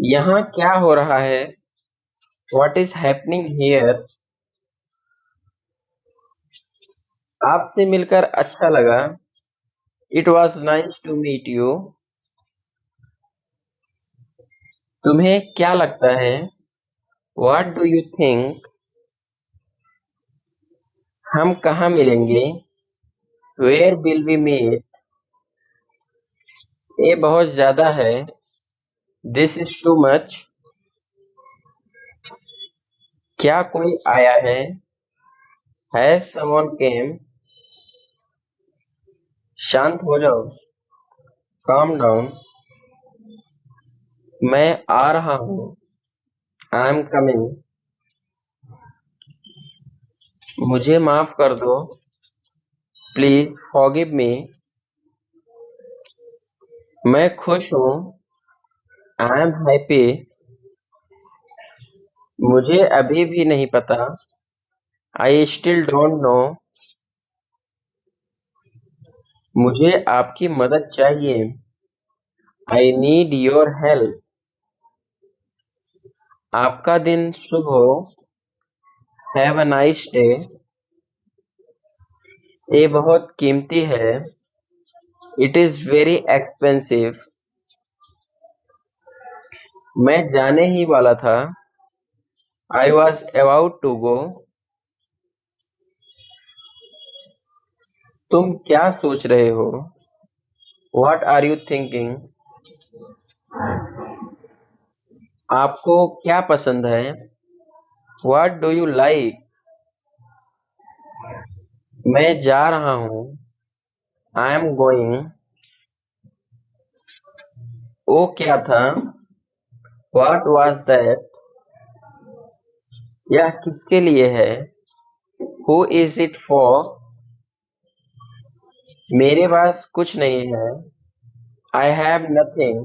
यहाँ क्या हो रहा है? What is happening here? आपसे मिलकर अच्छा लगा। It was nice to meet you. तुम्हें क्या लगता है? What do you think? हम कहाँ मिलेंगे? Where will we meet? ये बहुत ज्यादा है। This is too much. क्या कोई आया है? Has someone came? शांत हो जाओ। Calm down. मैं आ रहा हूँ। I am coming. मुझे माफ कर दो। Please forgive me. मैं खुश हूँ। I am happy. मुझे अभी भी नहीं पता। I still don't know. मुझे आपकी मदद चाहिए। I need your help. आपका दिन शुभ हो। Have a nice day. ये बहुत कीमती है। It is very expensive. मैं जाने ही वाला था। I was about to go. तुम क्या सोच रहे हो? What are you thinking? आपको क्या पसंद है? What do you like? मैं जा रहा हूँ। I am going. वो क्या था? What was that? यह किसके लिए है? Who is it for? मेरे पास कुछ नहीं है। I have nothing.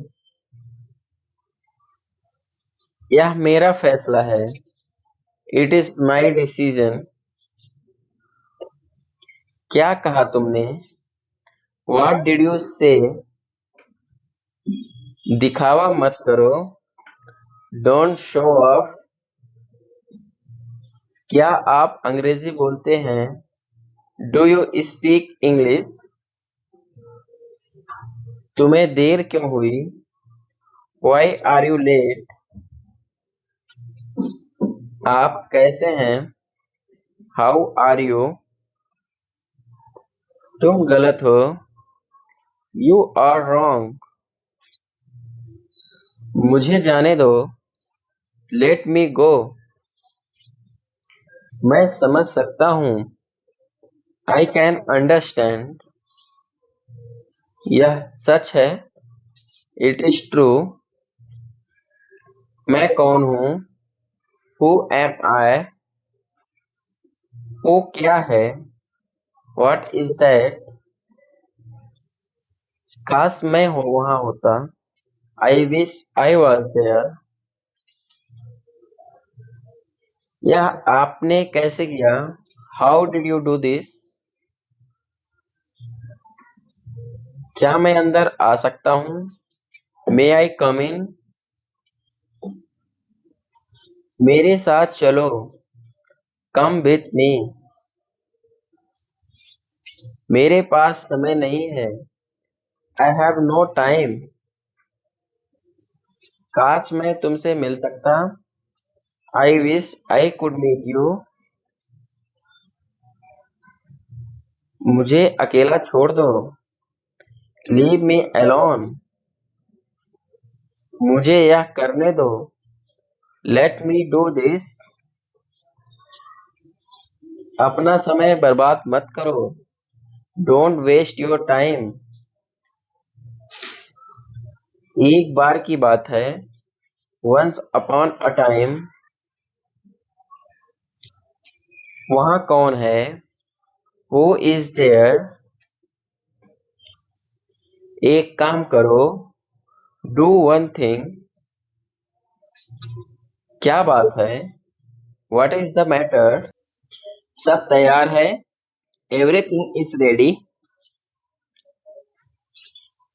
यह मेरा फैसला है। It is my decision. क्या कहा तुमने? What did you say? दिखावा मत करो। Don't show off. क्या आप अंग्रेजी बोलते हैं? Do you speak English? तुम्हें देर क्यों हुई? Why are you late? आप कैसे हैं? How are you? तुम गलत हो। You are wrong. मुझे जाने दो। Let me go. मैं समझ सकता हूँ। I can understand. यह सच है। It is true. मैं कौन हूँ? Who am I? वो क्या है? What is that? काश मैं वहाँ होता। I wish I was there. यह आपने कैसे किया? How did you do this? क्या मैं अंदर आ सकता हूँ? May I come in? मेरे साथ चलो। Come with me. मेरे पास समय नहीं है। I have no time. काश मैं तुमसे मिल सकता। I wish I could meet you. मुझे अकेला छोड़ दो। Leave me alone. मुझे यह करने दो। Let me do this. अपना समय बर्बाद मत करो। Don't waste your time. एक बार की बात है। Once upon a time. वहाँ कौन है? Who is there? एक काम करो। Do one thing. क्या बात है? What is the matter? सब तैयार है। Everything is ready.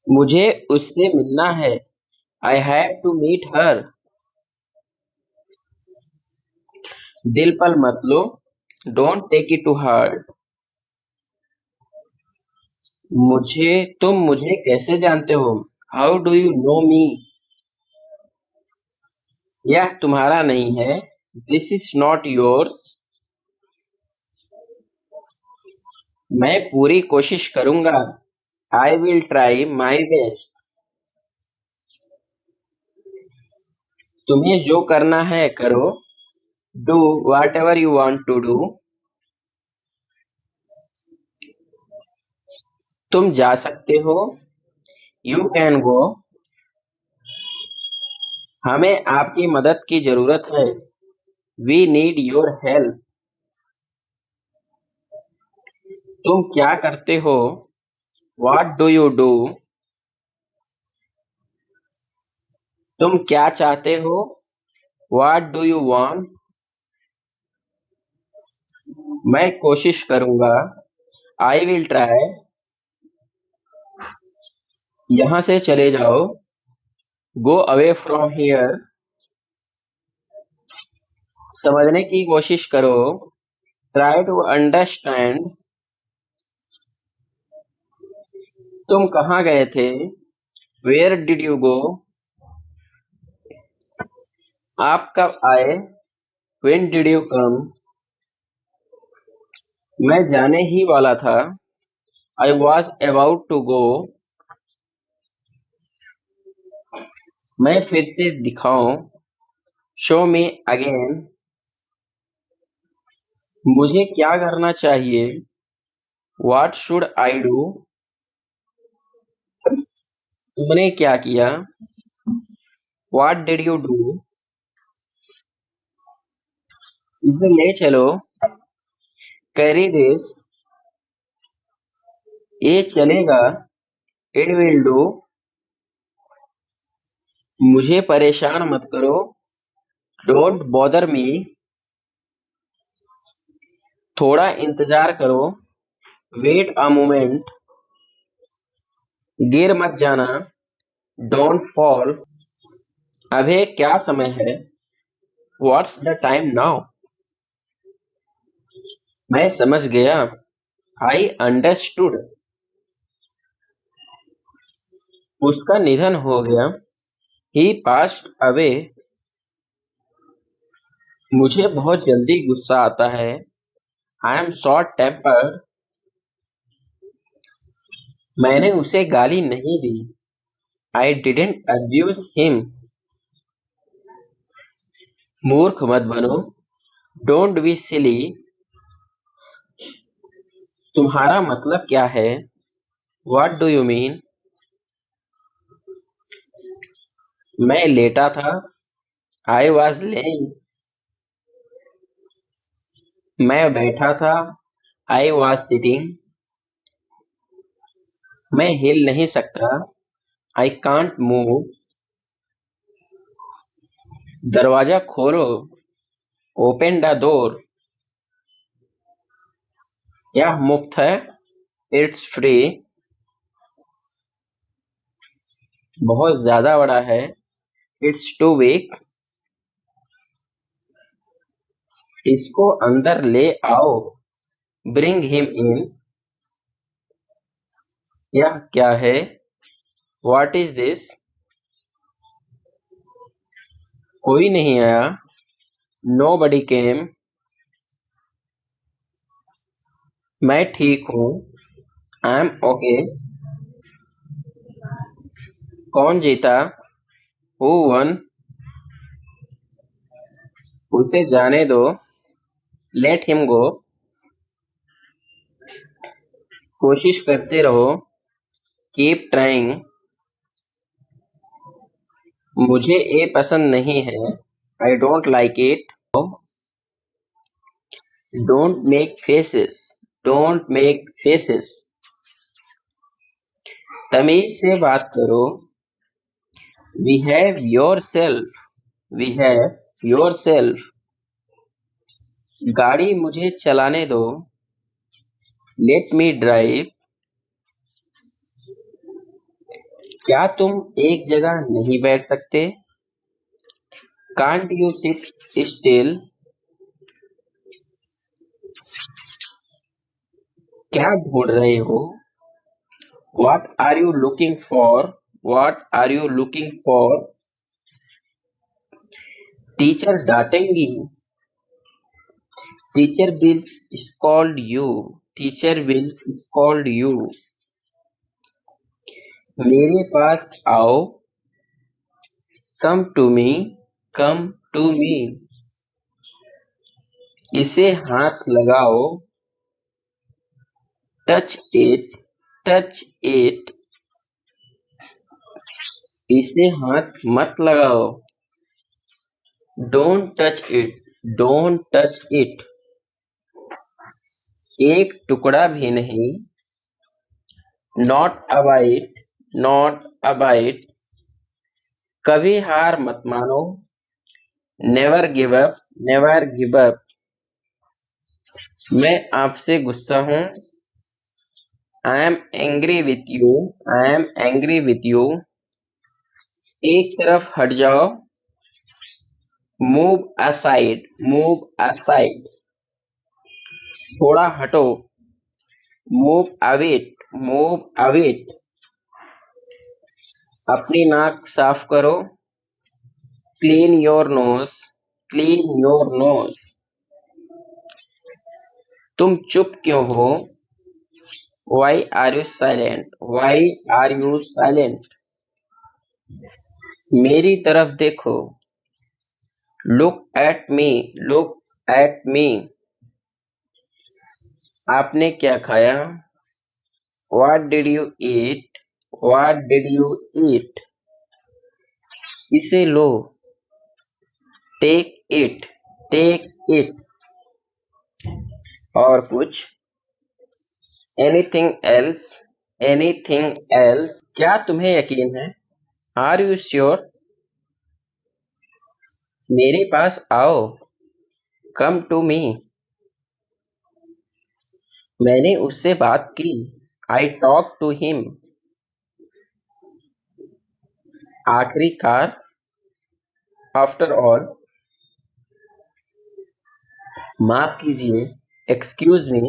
मुझे उससे मिलना है। I have to meet her. दिल पर मत लो, don't take it to heart. तुम मुझे कैसे जानते हो? How do you know me? यह तुम्हारा नहीं है, दिस इज नॉट योर्स। मैं पूरी कोशिश करूंगा, I will try my best. तुम्हें जो करना है करो, do whatever you want to do. तुम जा सकते हो, यू कैन गो। हमें आपकी मदद की जरूरत है, वी नीड योर हेल्प। तुम क्या करते हो, व्हाट डू यू डू। तुम क्या चाहते हो, व्हाट डू यू वांट। मैं कोशिश करूंगा, आई विल ट्राई। यहाँ से चले जाओ, गो अवे फ्रॉम हियर। समझने की कोशिश करो, ट्राई टू अंडरस्टैंड। तुम कहाँ गए थे, वेयर डिड यू गो। आप कब आए, व्हेन डिड यू कम। मैं जाने ही वाला था, I was about to go. मैं फिर से दिखाऊं, शो मी अगेन। मुझे क्या करना चाहिए, व्हाट शुड आई डू। तुमने क्या किया, व्हाट डिड यू डू। इसे ले चलो, कैरी दिस। ये चलेगा, इट विल डू। मुझे परेशान मत करो, डोंट बॉदर मी। थोड़ा इंतजार करो, वेट अ मोमेंट। गिर मत जाना, डोंट फॉल। अभी क्या समय है, व्हाट्स द टाइम नाउ। मैं समझ गया, आई अंडरस्टूड। उसका निधन हो गया, ही पास्ड अवे। मुझे बहुत जल्दी गुस्सा आता है, आई एम शॉर्ट टेम्पर्ड। मैंने उसे गाली नहीं दी, आई डिडंट अब्यूज हिम। मूर्ख मत बनो, डोंट बी सिली। तुम्हारा मतलब क्या है, व्हाट डू यू मीन। मैं लेटा था, आई वॉज लेइंग। मैं बैठा था, आई वॉज सिटिंग। मैं हिल नहीं सकता, आई कांट मूव। दरवाजा खोलो, ओपन द डोर। यह मुफ्त है, इट्स फ्री। बहुत ज्यादा बड़ा है, इट्स टू बिग। इसको अंदर ले आओ, ब्रिंग हिम इन। यह क्या है, व्हाट इज दिस। कोई नहीं आया, नो बडी केम। मैं ठीक हूँ, आई एम ओके। कौन जीता, हु वन। उसे जाने दो, लेट हिम गो। कोशिश करते रहो, कीप ट्राइंग। मुझे ये पसंद नहीं है, I don't like it. Don't make faces, don't make faces. तमीज से बात करो, behave your self, behave your self. गाड़ी मुझे चलाने दो, लेट मी ड्राइव। क्या तुम एक जगह नहीं बैठ सकते, कांट यू सिट स्टिल। क्या ढूंढ रहे हो? What are you looking for? What are you looking for? Teacher डांटेंगी। Teacher will scold you. Teacher will scold you. मेरे पास आओ। Come to me. Come to me. इसे हाथ लगाओ। Touch it. Touch it. इसे हाथ मत लगाओ। Don't touch it. Don't touch it. एक टुकड़ा भी नहीं। Not a bite. Not a bite. कभी हार मत मानो। Never give up. Never give up. मैं आपसे गुस्सा हूँ। I am angry with you. I am angry with you. एक तरफ हट जाओ। Move aside. Move aside. थोड़ा हटो। Move away. Move away. अपनी नाक साफ करो। Clean your nose. Clean your nose. तुम चुप क्यों हो? Why are you silent? Why are you silent? मेरी तरफ देखो। Look at me. Look at me. आपने क्या खाया? What did you eat? What did you eat? इसे लो। Take it. Take it. और कुछ? Anything else? Anything else? क्या तुम्हें यकीन है? Are you sure? मेरे पास आओ। Come to me. मैंने उससे बात की। I talked to him. आखिरकार। After all. माफ कीजिए। Excuse me.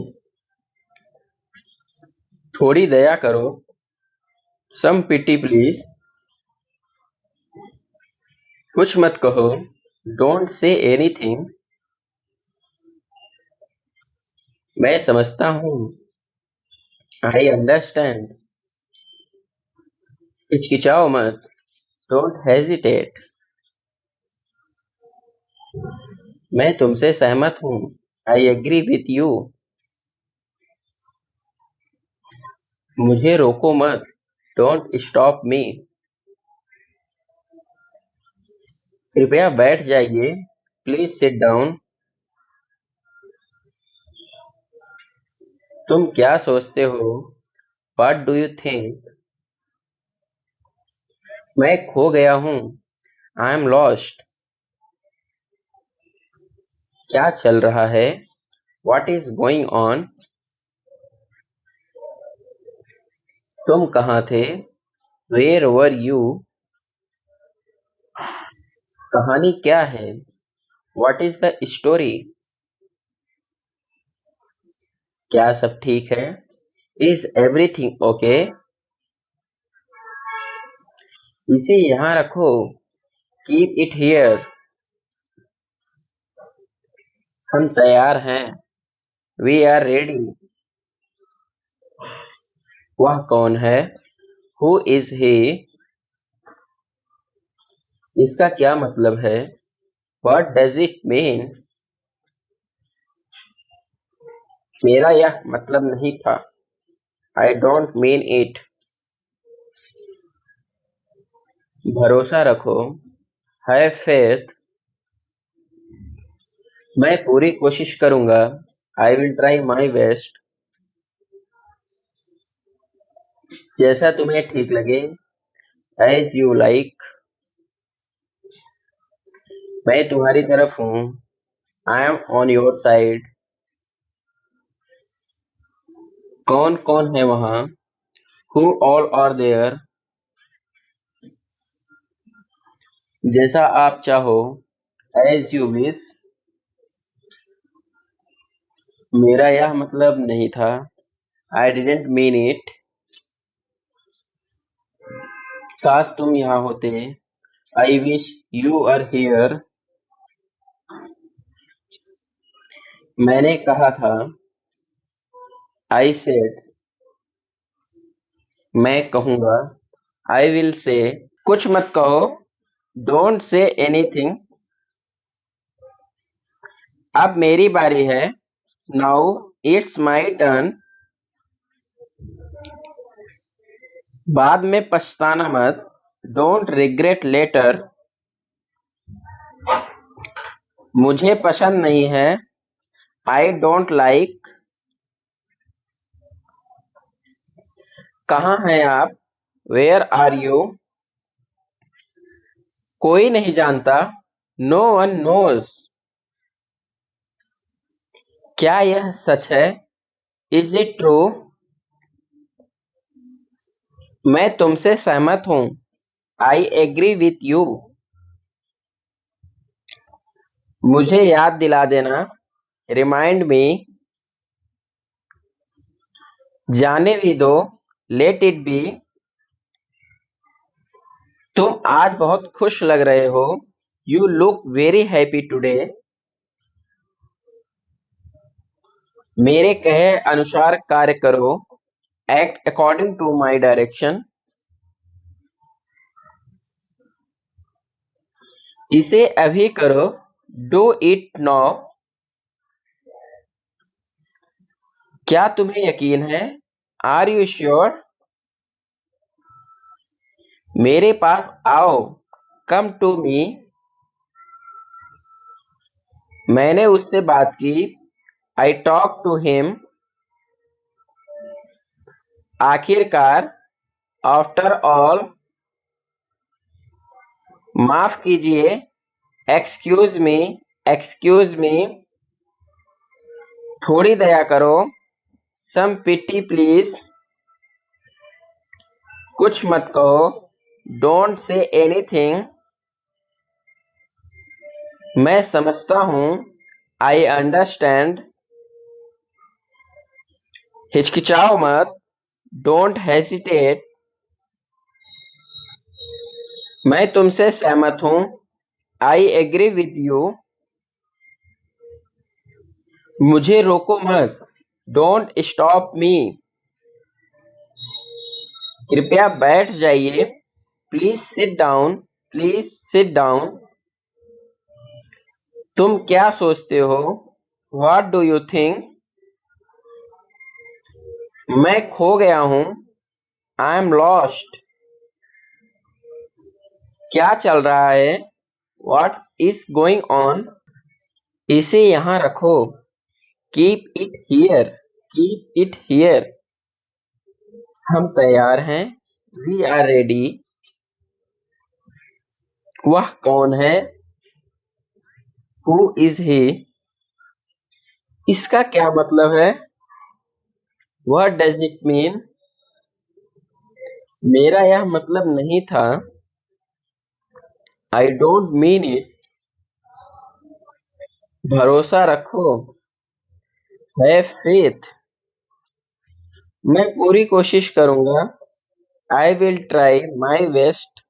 थोड़ी दया करो। Some pity please. कुछ मत कहो। Don't say anything. मैं समझता हूँ। I understand. हिचकिचाओ मत। Don't hesitate. मैं तुमसे सहमत हूँ। I agree with you. मुझे रोको मत। Don't stop me. कृपया बैठ जाइए। Please sit down. तुम क्या सोचते हो? What do you think? मैं खो गया हूँ। I am lost. क्या चल रहा है? What is going on? तुम कहाँ थे? Where were you? कहानी क्या है? What is the story? क्या सब ठीक है? Is everything okay? इसे यहाँ रखो। Keep it here. हम तैयार हैं। We are ready. वह कौन है? Who is he? इसका क्या मतलब है? What does it mean? मेरा यह मतलब नहीं था। I don't mean it. भरोसा रखो। Have faith. मैं पूरी कोशिश करूंगा। I will try my best. जैसा तुम्हें ठीक लगे। As you like. मैं तुम्हारी तरफ हूँ। I am on your side. कौन कौन है वहाँ? Who all are there? जैसा आप चाहो। As you wish. मेरा यह मतलब नहीं था। I didn't mean it. काश तुम यहाँ होते। I wish you are here. मैंने कहा था। I said. मैं कहूँगा। I will say. कुछ मत कहो। Don't say anything. अब मेरी बारी है। Now it's my turn. बाद में पछताना मत। Don't regret later. मुझे पसंद नहीं है। I don't like. कहाँ हैं आप? Where are you? कोई नहीं जानता। No one knows. क्या यह सच है? Is it true? मैं तुमसे सहमत हूँ। I agree with you. मुझे याद दिला देना। Remind me. जाने भी दो। Let it be. तुम आज बहुत खुश लग रहे हो। You look very happy today. मेरे कहे अनुसार कार्य करो। Act according to my direction. इसे अभी करो। Do it now. क्या तुम्हें यकीन है? Are you sure? मेरे पास आओ। Come to me. मैंने उससे बात की। I talk to him. आखिरकार। After all. माफ कीजिए। Excuse me. Excuse me. थोड़ी दया करो। Some pity please. कुछ मत कहो। Don't say anything. मैं समझता हूँ। आई अंडरस्टैंड। हिचकिचाओ मत। Don't hesitate. मैं तुमसे सहमत हूँ। I agree with you. मुझे रोको मत। Don't stop me. कृपया बैठ जाइए। Please sit down. Please sit down. तुम क्या सोचते हो? What do you think? मैं खो गया हूँ। I am lost. क्या चल रहा है? What is going on? इसे यहाँ रखो। Keep it here. Keep it here. हम तैयार हैं। We are ready. वह कौन है? Who is he? इसका क्या मतलब है? What does it mean? मेरा यह मतलब नहीं था। I don't mean it. भरोसा रखो। Have faith. मैं पूरी कोशिश करूंगा। I will try my best.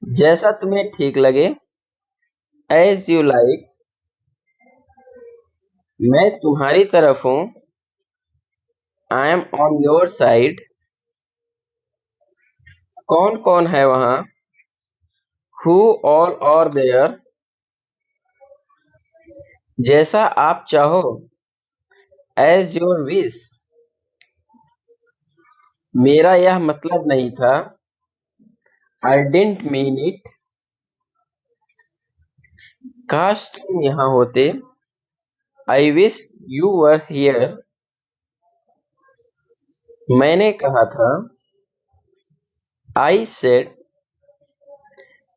जैसा तुम्हें ठीक लगे। As you like. मैं तुम्हारी तरफ हूँ। I am on your side. कौन कौन है वहाँ? Who all are there? जैसा आप चाहो। As your wish. मेरा यह मतलब नहीं था। I didn't mean it. काश तुम यहाँ होते। I wish you were here. मैंने कहा था। I said.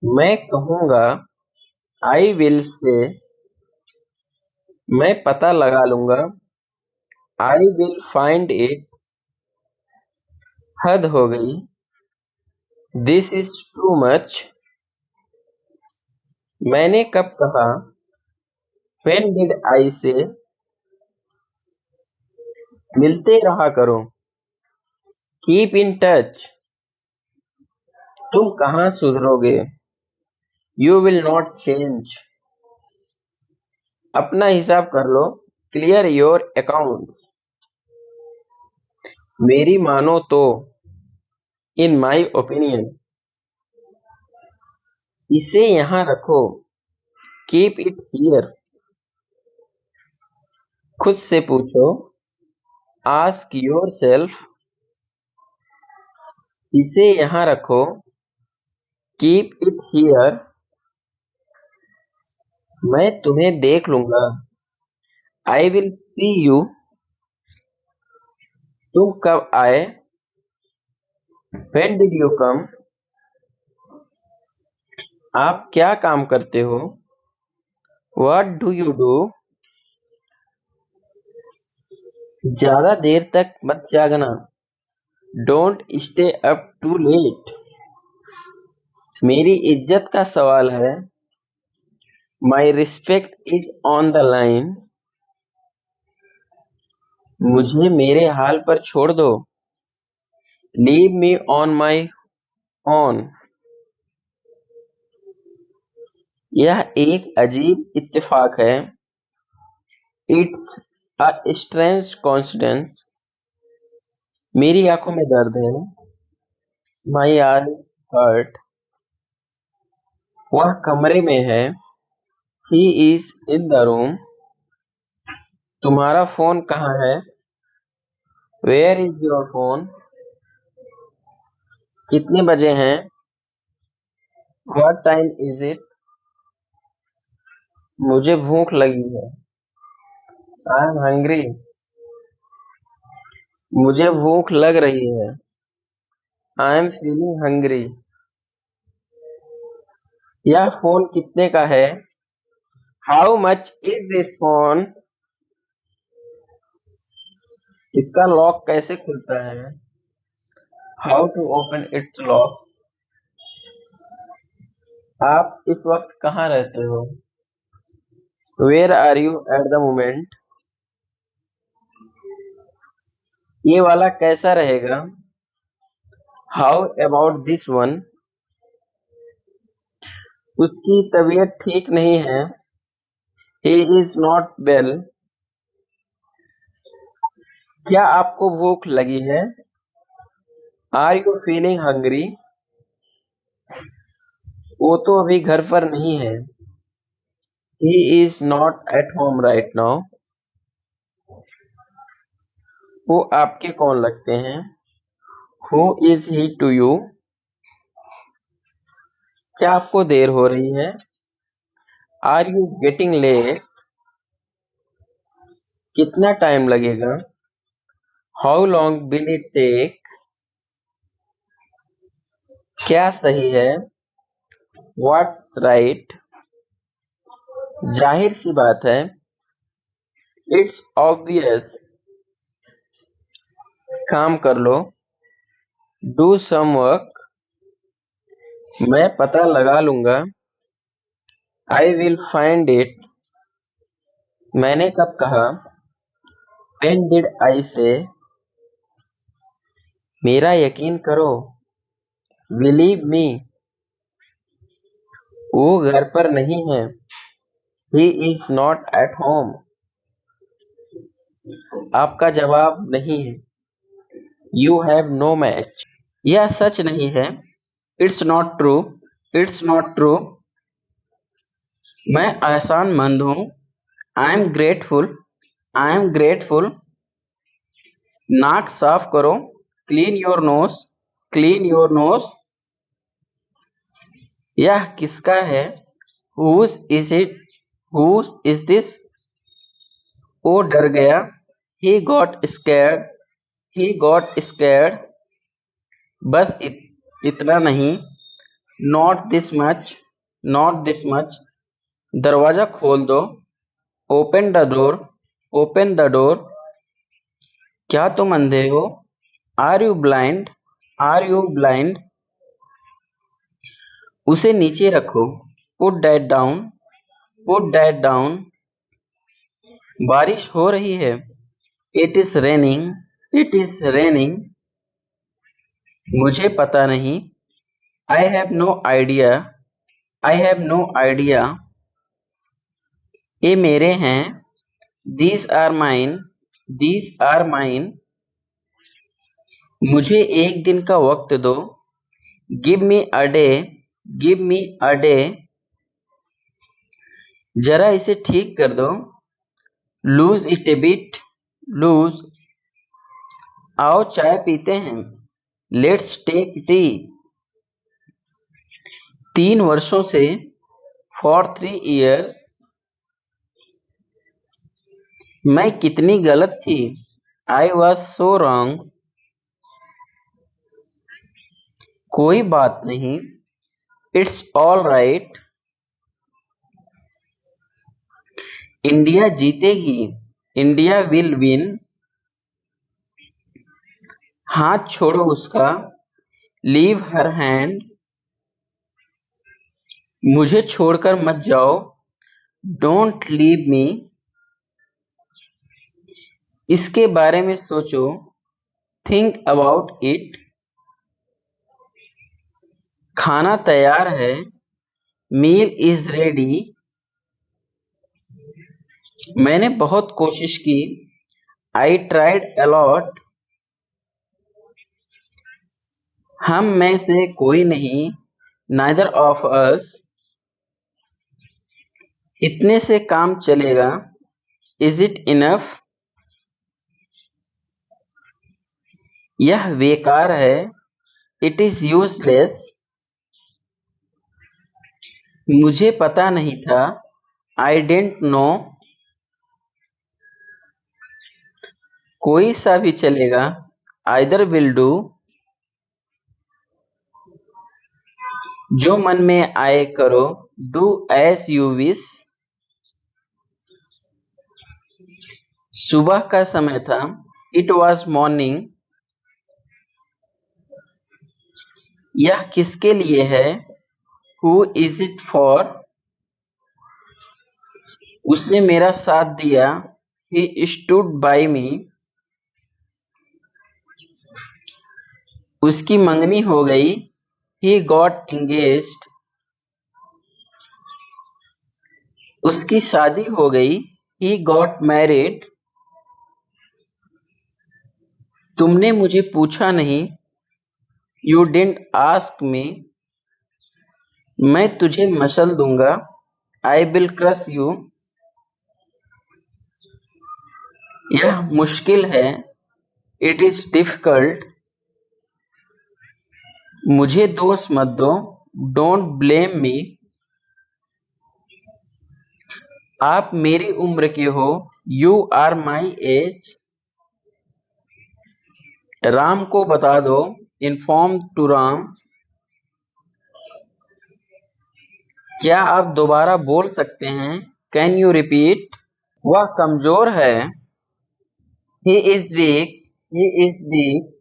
मैं कहूँगा। I will say. मैं पता लगा लूंगा। I will find it. हद हो गई। This is too much. मैंने कब कहा? व्हेन डिड आई से? मिलते रहा करो। Keep in touch. तुम कहाँ सुधरोगे? You will not change. अपना हिसाब कर लो। Clear your accounts. मेरी मानो तो। इन माई ओपिनियन। इसे यहाँ रखो। Keep it here. खुद से पूछो। Ask your self. इसे यहाँ रखो। Keep it here. मैं तुम्हें देख लूंगा। I will see you. तुम कब आए? When did you come? आप क्या काम करते हो? What do you do? ज्यादा देर तक मत जागना। Don't stay up too late. मेरी इज्जत का सवाल है। My respect is on the line. मुझे मेरे हाल पर छोड़ दो। Leave me on my own. यह एक अजीब इत्तेफाक है। It's a strange coincidence. मेरी आंखों में दर्द है। My eyes hurt. वह कमरे में है। He is in the room. तुम्हारा फोन कहाँ है? Where is your phone? कितने बजे हैं? What time is it? मुझे भूख लगी है। I am hungry. मुझे भूख लग रही है। I am feeling hungry. यह फोन कितने का है? How much is this phone? इसका लॉक कैसे खुलता है? How to open its lock? आप इस वक्त कहाँ रहते हो? Where are you at the moment? ये वाला कैसा रहेगा? How about this one? उसकी तबीयत ठीक नहीं है। He is not well. क्या आपको भूख लगी है? Are you feeling hungry? वो तो अभी घर पर नहीं है। He is not at home right now. वो आपके कौन लगते हैं? Who is he to you? क्या आपको देर हो रही है? Are you getting late? कितना टाइम लगेगा? How long will it take? क्या सही है? What's right? जाहिर सी बात है। It's obvious. काम कर लो। Do some work. मैं पता लगा लूंगा। I will find it. मैंने कब कहा? When did I say? मेरा यकीन करो। Believe me. वो घर पर नहीं है। He is not at home. आपका जवाब नहीं है। You have no match. यह सच नहीं है। It's not true. It's not true. मैं एहसानमंद हूँ। I am grateful. I am grateful. नाक साफ करो। Clean your nose. Clean your nose. यह किसका है? Whose is it? Whose is this? वो डर गया। He got scared. He got scared. बस इतना नहीं। Not this much. Not this much. दरवाजा खोल दो। Open the door. Open the door. क्या तुम अंधे हो? Are you blind? Are you blind? उसे नीचे रखो। Put that down. Put that down. बारिश हो रही है। It is raining, it is raining. मुझे पता नहीं। I have no idea, I have no idea. ये मेरे हैं। These are mine, these are mine. मुझे एक दिन का वक्त दो। Give me a day, give me a day. जरा इसे ठीक कर दो। Loose it a bit, loose. आओ चाय पीते हैं। Let's take T. 3 वर्षों से, फॉर 3 years। मैं कितनी गलत थी। I was so wrong. कोई बात नहीं। It's all right. इंडिया जीतेगी, इंडिया विल विन। हाथ छोड़ो उसका। Leave her hand. मुझे छोड़कर मत जाओ। Don't leave me. इसके बारे में सोचो। Think about it. खाना तैयार है। Meal is ready. मैंने बहुत कोशिश की। I tried a lot. हम में से कोई नहीं। Neither of us. इतने से काम चलेगा। Is it enough. यह बेकार है। It is useless. मुझे पता नहीं था। I didn't know. कोई सा भी चलेगा। Either will do. जो मन में आए करो। Do as you wish. सुबह का समय था। It was morning. यह किसके लिए है। Who is it for. उसने मेरा साथ दिया। He stood by me. उसकी मंगनी हो गई। He got engaged. उसकी शादी हो गई। He got married. तुमने मुझे पूछा नहीं। You didn't ask me. मैं तुझे मसल दूंगा। I will crush you. यह मुश्किल है। It is difficult. मुझे दोष मत दो। Don't blame me. आप मेरी उम्र के हो। You are my age. Ram को बता दो। Inform to Ram. क्या आप दोबारा बोल सकते हैं। Can you repeat. वह कमजोर है। He is weak, he is weak.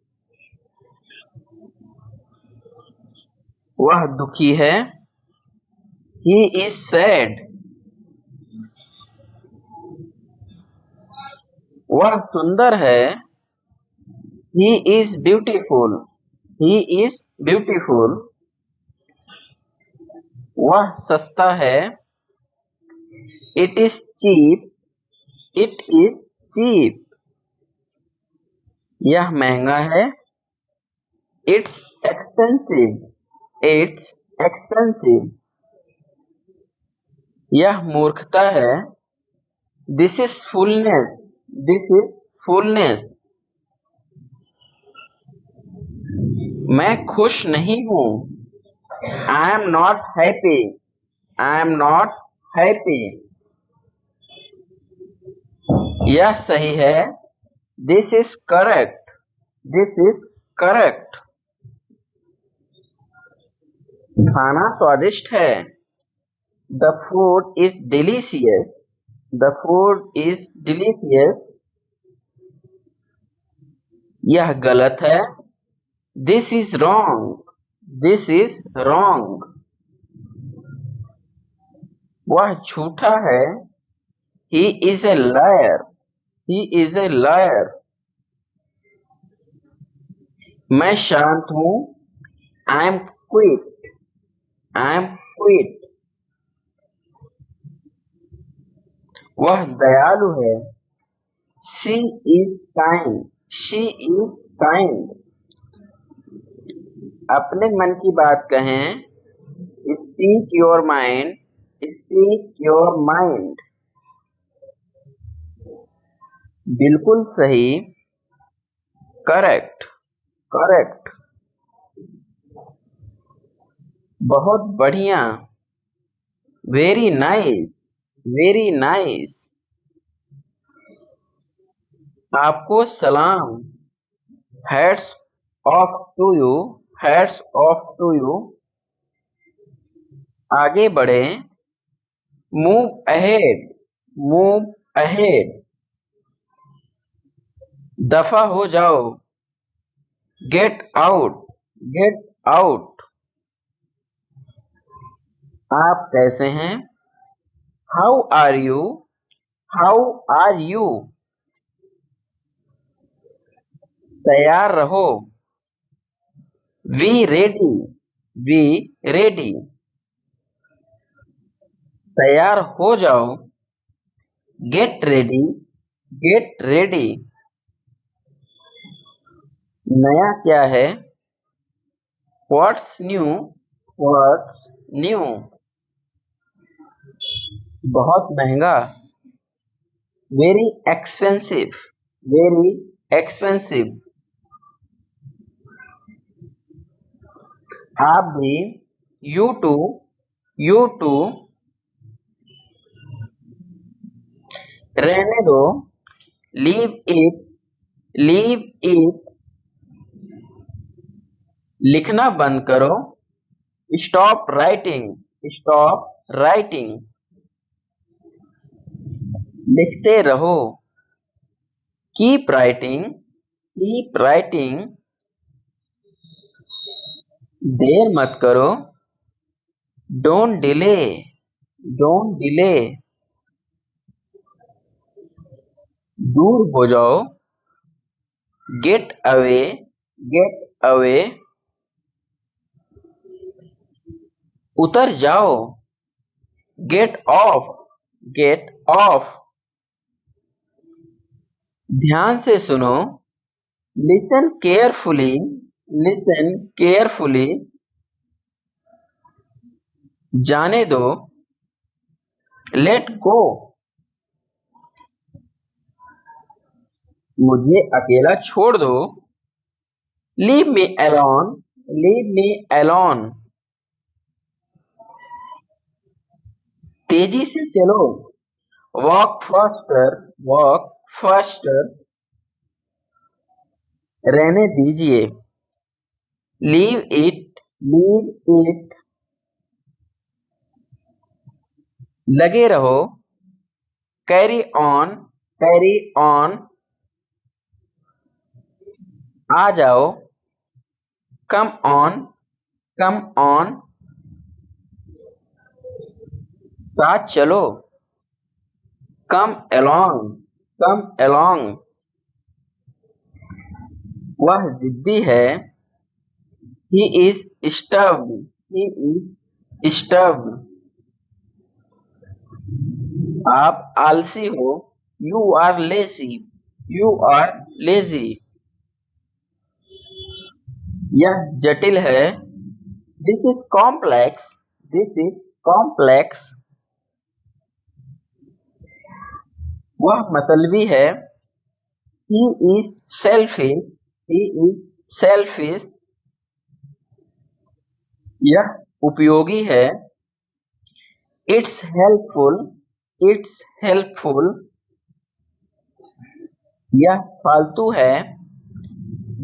वह दुखी है। He is sad. वह सुंदर है। He is beautiful, he is beautiful. वह सस्ता है। It is cheap, it is cheap. यह महंगा है। It's expensive, it's expensive. यह मूर्खता है। This is fullness, this is fullness. मैं खुश नहीं हूं। I am not happy, I am not happy. यह सही है। This is correct, this is correct. खाना स्वादिष्ट है। The food is delicious, the food is delicious. यह गलत है। This is wrong, this is wrong. वह झूठा है। He is a liar, he is a liar. मैं शांत हूँ। I am quiet. I am quiet. वह दयालु है। She is kind. She is kind. अपने मन की बात कहें। Speak your mind. Speak your mind. बिल्कुल सही। करेक्ट। करेक्ट। बहुत बढ़िया। Very nice. Very nice. आपको सलाम। Hats off to you. Hats off to you. आगे बढ़ें। Move ahead. Move ahead. दफा हो जाओ। Get out. Get out. आप कैसे हैं? How are you? How are you? तैयार रहो। We ready. We ready. तैयार हो जाओ। Get ready. Get ready. नया क्या है? What's new? What's new? बहुत महंगा। Very expensive. Very expensive. आप भी। You too. You too. रहने दो। Leave it. Leave it. लिखना बंद करो। Stop writing. Stop writing. लिखते रहो। Keep writing. Keep writing. देर मत करो। Don't delay. Don't delay. दूर हो जाओ। Gate away. Get away. उतर जाओ। Get off. Get off. ध्यान से सुनो। Listen carefully. Listen carefully. जाने दो। Let go. मुझे अकेला छोड़ दो। Leave me alone. Leave me alone. तेजी से चलो। Walk faster. Walk faster. रहने दीजिए। Leave it. Leave it. लगे रहो। Carry on. Carry on. आ जाओ। Come on. Come on. साथ चलो। Come along. Come along. वह जिद्दी है। He is stubborn. He is स्टब्ड। आप आलसी हो। You are lazy. You are lazy. यह जटिल है। This is complex. This is complex. वह मतलबी है। He is selfish. He is selfish. यह उपयोगी है। It's helpful. It's helpful. यह फालतू है।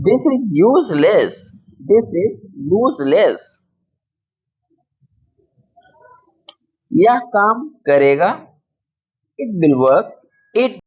This is useless. This is useless. यह काम करेगा। It will work. इट